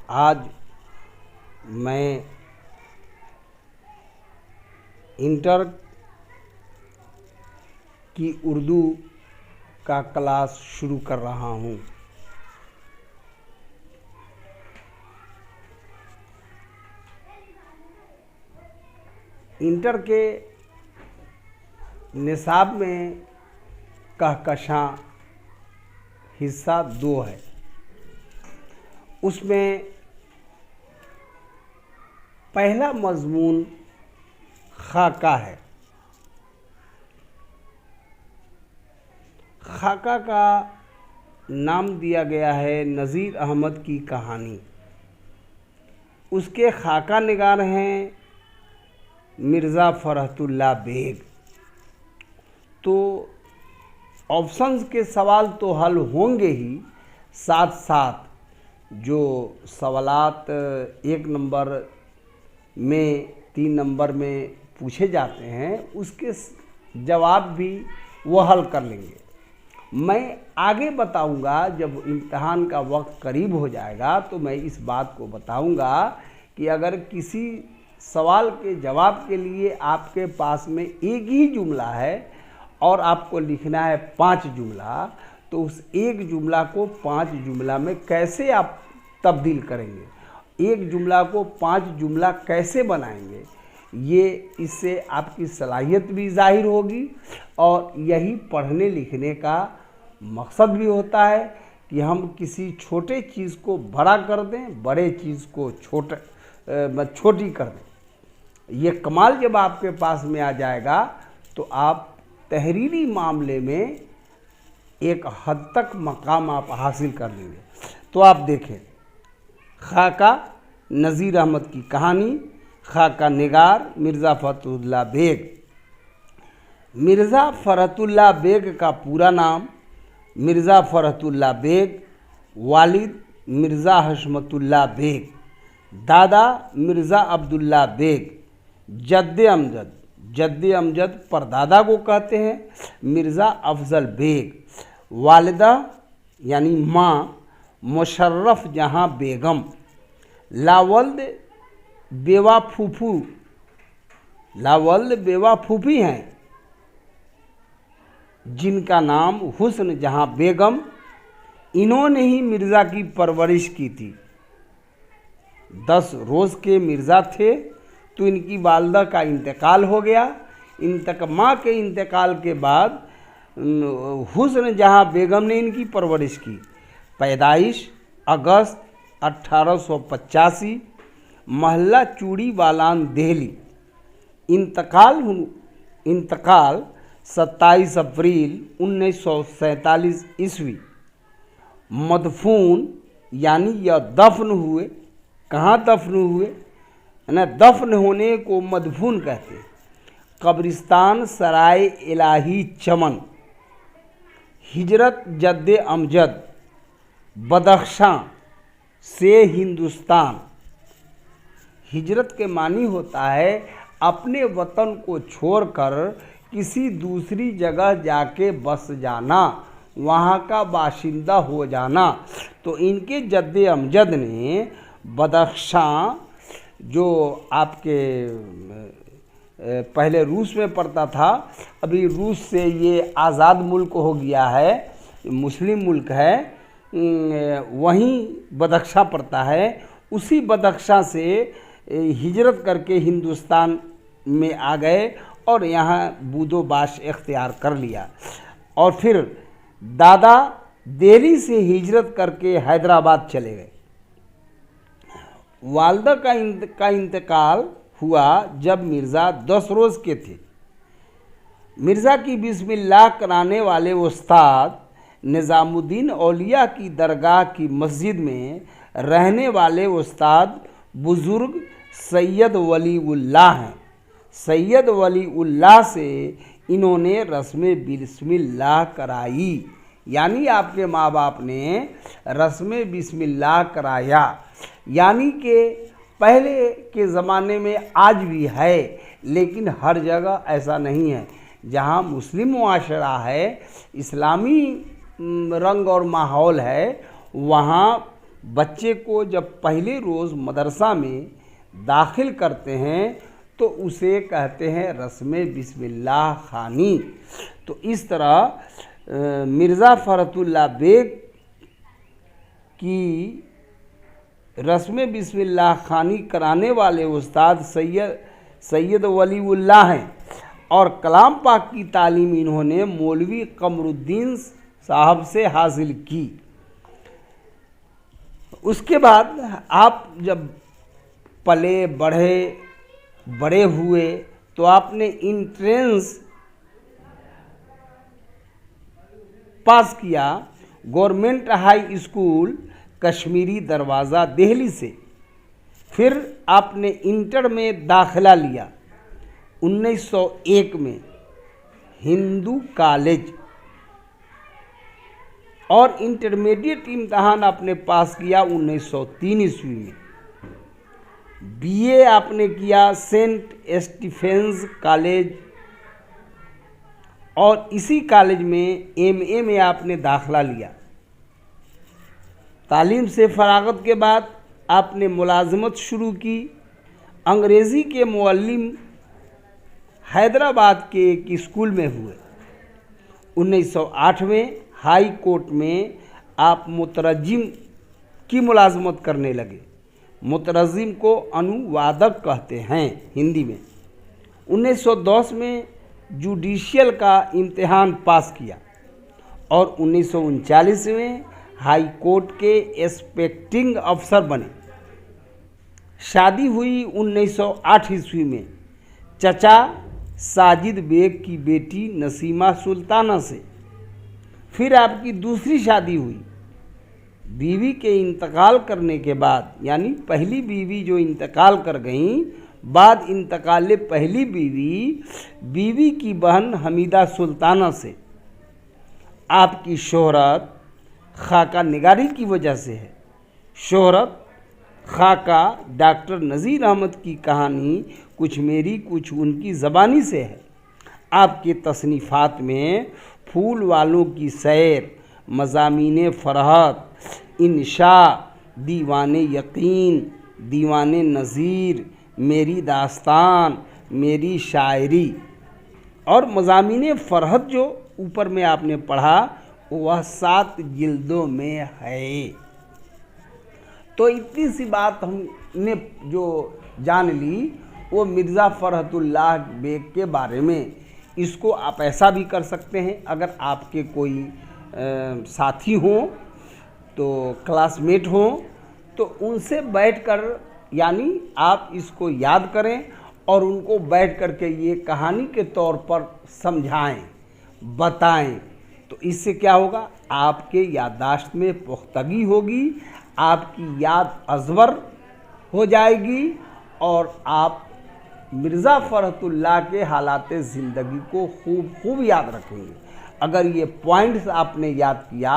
आज मैं इंटर की उर्दू का क्लास शुरू कर रहा हूँ। इंटर के निसाब में कहकशां हिस्सा 2 है। उसमें पहला मजमून खाका है। खाका का नाम दिया गया है नज़ीर अहमद की कहानी। उसके खाका निगार हैं मिर्ज़ा फ़रहतुल्लाह बेग। तो ऑप्शंस के सवाल तो हल होंगे ही, साथ साथ जो सवालात 1 नंबर में 3 नंबर में पूछे जाते हैं उसके जवाब भी वो हल कर लेंगे। मैं आगे बताऊंगा, जब इम्तहान का वक्त करीब हो जाएगा तो मैं इस बात को बताऊंगा कि अगर किसी सवाल के जवाब के लिए आपके पास में एक ही जुमला है और आपको लिखना है 5 जुमला, तो उस एक जुमला को 5 जुमला में कैसे आप तब्दील करेंगे, एक जुमला को 5 जुमला कैसे बनाएंगे, ये इससे आपकी सलाहियत भी ज़ाहिर होगी। और यही पढ़ने लिखने का मकसद भी होता है कि हम किसी छोटे चीज़ को बड़ा कर दें, बड़े चीज़ को छोटी कर दें। ये कमाल जब आपके पास में आ जाएगा तो आप तहरीरी मामले में एक हद तक मकाम आप हासिल कर लेंगे। तो आप देखें, खाका नज़ीर अहमद की कहानी, खाका निगार मिर्ज़ा फ़रहतुल्लाह बेग। मिर्ज़ा फ़रहतुल्लाह बेग का पूरा नाम मिर्ज़ा फ़रहतुल्लाह बेग, वालिद मिर्ज़ा हशमतुल्लाह बेग, दादा मिर्ज़ा अब्दुल्ला बेग, जद्दे अमजद, जद्दे अमजद परदादा को कहते हैं मिर्ज़ा अफज़ल बेग, वालिदा यानी माँ मुशर्रफ जहाँ बेगम, लावल्द बेवा फूफू, लावल्द बेवा फूफी हैं जिनका नाम हुस्न जहाँ बेगम। इन्होंने ही मिर्ज़ा की परवरिश की थी। 10 रोज़ के मिर्ज़ा थे तो इनकी वालदा का इंतकाल हो गया। माँ के इंतकाल के बाद हुस्न जहाँ बेगम ने इनकी परवरिश की। पैदाइश अगस्त 1885, महल्ला चूड़ी वालान दिल्ली। इंतकाल 27 अप्रैल 1947 ईस्वी। मदफून यानी यह दफन हुए। कहाँ दफन हुए ना, दफन होने को मदफून कहते हैं। कब्रिस्तान सराय इलाही चमन। हिजरत जद्दे अमजद, बदख्शां से हिंदुस्तान। हिजरत के मानी होता है अपने वतन को छोड़कर किसी दूसरी जगह जाके बस जाना, वहाँ का बाशिंदा हो जाना। तो इनके जद्दे अमजद ने बदख्शां, जो आपके पहले रूस में पड़ता था, अभी रूस से ये आज़ाद मुल्क हो गया है, मुस्लिम मुल्क है, वहीं बदख्शां पड़ता है। उसी बदख्शां से हिजरत करके हिंदुस्तान में आ गए और यहाँ बूदोबाश इख्तियार कर लिया। और फिर दादा दिल्ली से हिजरत करके हैदराबाद चले गए। वालदा का इंतकाल हुआ जब मिर्ज़ा 10 रोज़ के थे। मिर्ज़ा की बिस्मिल्लाह कराने वाले उस्ताद निज़ामुद्दीन औलिया की दरगाह की मस्जिद में रहने वाले उस्ताद बुज़ुर्ग सैयद वलीउल्लाह हैं। सैयद वलीउल्लाह से इन्होंने रस्म बिस्मिल्लाह कराई, यानी आपके माँ बाप ने रस्म बिस्मिल्लाह कराया। यानी कि पहले के ज़माने में आज भी है, लेकिन हर जगह ऐसा नहीं है। जहाँ मुस्लिम मुआशरा है, इस्लामी रंग और माहौल है, वहाँ बच्चे को जब पहले रोज़ मदरसा में दाखिल करते हैं तो उसे कहते हैं रस्म बिस्मिल्लाह खानी। तो इस तरह मिर्ज़ा फ़रहतुल्लाह बेग की रस्म बिस्मिल्लाह खानी कराने वाले उस्ताद सैयद वलीउल्लाह हैं और कलाम पाक की तालीम इन्होंने मौलवी कमरुद्दीन साहब से हासिल की। उसके बाद आप जब पले बड़े हुए तो आपने इंट्रेंस पास किया गवर्नमेंट हाई स्कूल कश्मीरी दरवाज़ा दिल्ली से। फिर आपने इंटर में दाखिला लिया 1901 में हिंदू कॉलेज और इंटरमीडिएट इम्तहान आपने पास किया 1903 ईस्वी में। बीए आपने किया सेंट स्टीफेंस कॉलेज और इसी कॉलेज में एमए में आपने दाखिला लिया। तालीम से फरागत के बाद आपने मुलाजमत शुरू की। अंग्रेज़ी के मुअल्लिम हैदराबाद के एक स्कूल में हुए। 1908 में हाई कोर्ट में आप मुतरजिम की मुलाजमत करने लगे। मुतरजिम को अनुवादक कहते हैं हिंदी में। 1910 में जुडिशियल का इम्तिहान पास किया और 1939 में हाई कोर्ट के इंस्पेक्टिंग अफसर बने। शादी हुई 1908 ईस्वी में चचा साजिद बेग की बेटी नसीमा सुल्ताना से। फिर आपकी दूसरी शादी हुई। बीवी के इंतकाल करने के बाद, यानी पहली बीवी जो इंतकाल कर गईं, बाद इंतकाल पहली बीवी की बहन हमीदा सुल्ताना से आपकी शोहरत खाका निगारी की वजह से है। शोहरत खाका डॉक्टर नज़ीर अहमद की कहानी कुछ मेरी कुछ उनकी ज़बानी से है। आपके तसनीफ़ात में फूल वालों की सैर, मज़ामीन फ़रहत, इंशा, दीवाने यकीन, दीवाने नज़ीर, मेरी दास्तान, मेरी शायरी और मज़ामीन फ़रहत जो ऊपर में आपने पढ़ा वह 7 जिल्दों में है। तो इतनी सी बात हमने जो जान ली वो मिर्ज़ा फ़रहतुल्लाह बेग के बारे में। इसको आप ऐसा भी कर सकते हैं, अगर आपके कोई साथी हों तो क्लासमेट हों तो उनसे बैठकर, यानी आप इसको याद करें और उनको बैठ कर के ये कहानी के तौर पर समझाएं, बताएं। तो इससे क्या होगा, आपके याददाश्त में पुख्तगी होगी, आपकी याद अज़वर हो जाएगी और आप मिर्ज़ा फ़रहतुल्लाह के हालात ज़िंदगी को खूब याद रखेंगे। अगर ये पॉइंट्स आपने याद किया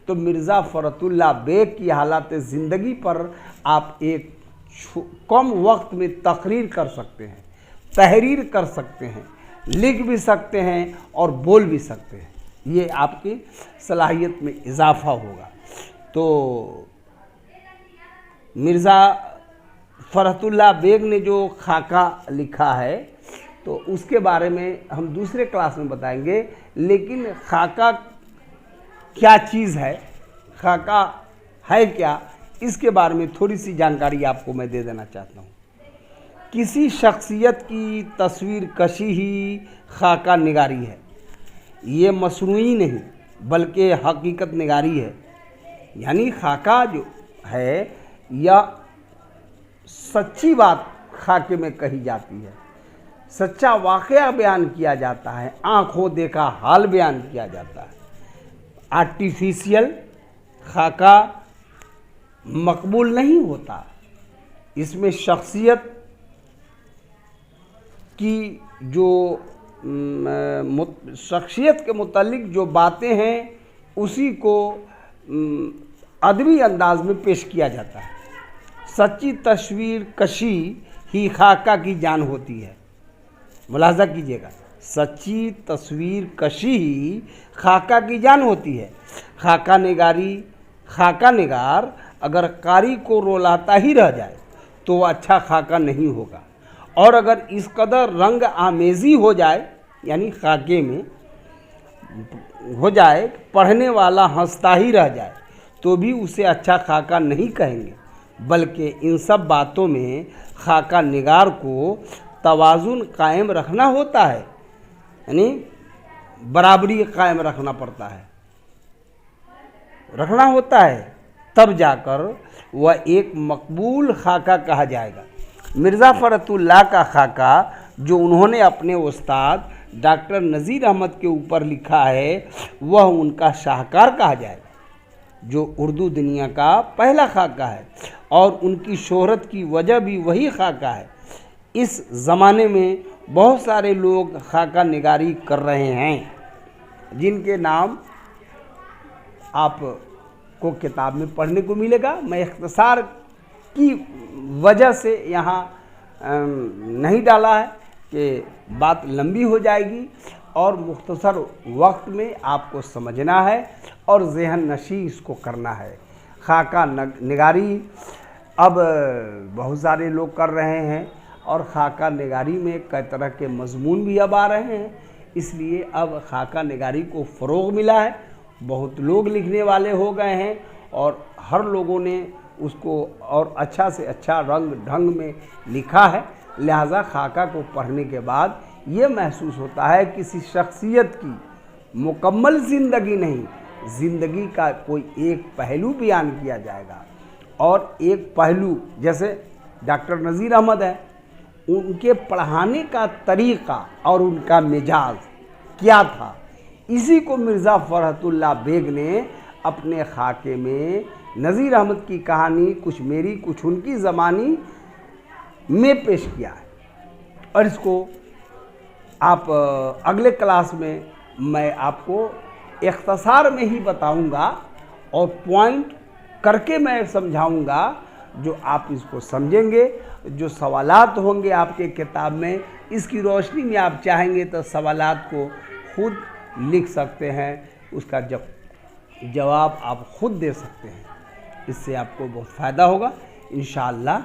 तो मिर्ज़ा फ़रहतुल्लाह बेग की हालात ज़िंदगी पर आप एक कम वक्त में तकरीर कर सकते हैं, तहरीर कर सकते हैं, लिख भी सकते हैं और बोल भी सकते हैं। ये आपकी सलाहियत में इजाफ़ा होगा। तो मिर्ज़ा फ़रहतुल्लाह बेग ने जो खाका लिखा है तो उसके बारे में हम दूसरे क्लास में बताएंगे। लेकिन खाका क्या चीज़ है, खाका है क्या, इसके बारे में थोड़ी सी जानकारी आपको मैं दे देना चाहता हूँ। किसी शख्सियत की तस्वीर कशी ही खाका निगारी है। ये मसनूई नहीं बल्कि हकीकत निगारी है। यानी खाका जो है यह सच्ची बात खाके में कही जाती है, सच्चा वाक़या बयान किया जाता है, आँखों देखा हाल बयान किया जाता है। आर्टिफिशियल खाका मकबूल नहीं होता। इसमें शख्सियत की जो शख्सियत के मुतालिक जो बातें हैं उसी को अदबी अंदाज में पेश किया जाता है। सच्ची तस्वीर कशी ही खाका की जान होती है। मुलाज़ा कीजिएगा, सच्ची तस्वीर कशी ही खाका की जान होती है। खाका निगारी खाका निगार अगर कारी को रोलाता ही रह जाए तो वह अच्छा खाका नहीं होगा, और अगर इस कदर रंग आमेज़ी हो जाए, यानी खाके में हो जाए, पढ़ने वाला हंसता ही रह जाए, तो भी उसे अच्छा खाका नहीं कहेंगे। बल्कि इन सब बातों में खाका निगार को तवाज़ुन कायम रखना होता है, यानी बराबरी कायम रखना पड़ता है, रखना होता है, तब जाकर वह एक मकबूल खाका कहा जाएगा। मिर्ज़ा फ़रहतुल्लाह का खाका जो उन्होंने अपने उस्ताद डॉक्टर नज़ीर अहमद के ऊपर लिखा है, वह उनका शाहकार कहा जाएगा, जो उर्दू दुनिया का पहला खाका है, और उनकी शोहरत की वजह भी वही खाका है। इस ज़माने में बहुत सारे लोग खाका निगारी कर रहे हैं, जिनके नाम आपको किताब में पढ़ने को मिलेगा। मैं इख्तिसार की वजह से यहाँ नहीं डाला है कि बात लंबी हो जाएगी, और मुख्तसर वक्त में आपको समझना है और ज़हन नशी इसको करना है। खाका निगारी अब बहुत सारे लोग कर रहे हैं, और खाका निगारी में कई तरह के मजमून भी अब आ रहे हैं, इसलिए अब खाका निगारी को फ़रोग़ मिला है, बहुत लोग लिखने वाले हो गए हैं, और हर लोगों ने उसको और अच्छा से अच्छा रंग ढंग में लिखा है। लिहाजा खाका को पढ़ने के बाद ये महसूस होता है किसी शख्सियत की मुकम्मल ज़िंदगी नहीं, ज़िंदगी का कोई एक पहलू बयान किया जाएगा। और एक पहलू जैसे डॉक्टर नज़ीर अहमद है, उनके पढ़ाने का तरीक़ा और उनका मिजाज क्या था, इसी को मिर्ज़ा फ़रहतुल्लाह बेग ने अपने खाके में नज़ीर अहमद की कहानी कुछ मेरी कुछ उनकी ज़मानी में पेश किया है। और इसको आप अगले क्लास में मैं आपको इख्तिसार में ही बताऊंगा, और पॉइंट करके मैं समझाऊंगा, जो आप इसको समझेंगे। जो सवालात होंगे आपके किताब में, इसकी रोशनी में आप चाहेंगे तो सवालात को खुद लिख सकते हैं, उसका जवाब आप खुद दे सकते हैं। इससे आपको बहुत फ़ायदा होगा इंशाअल्लाह।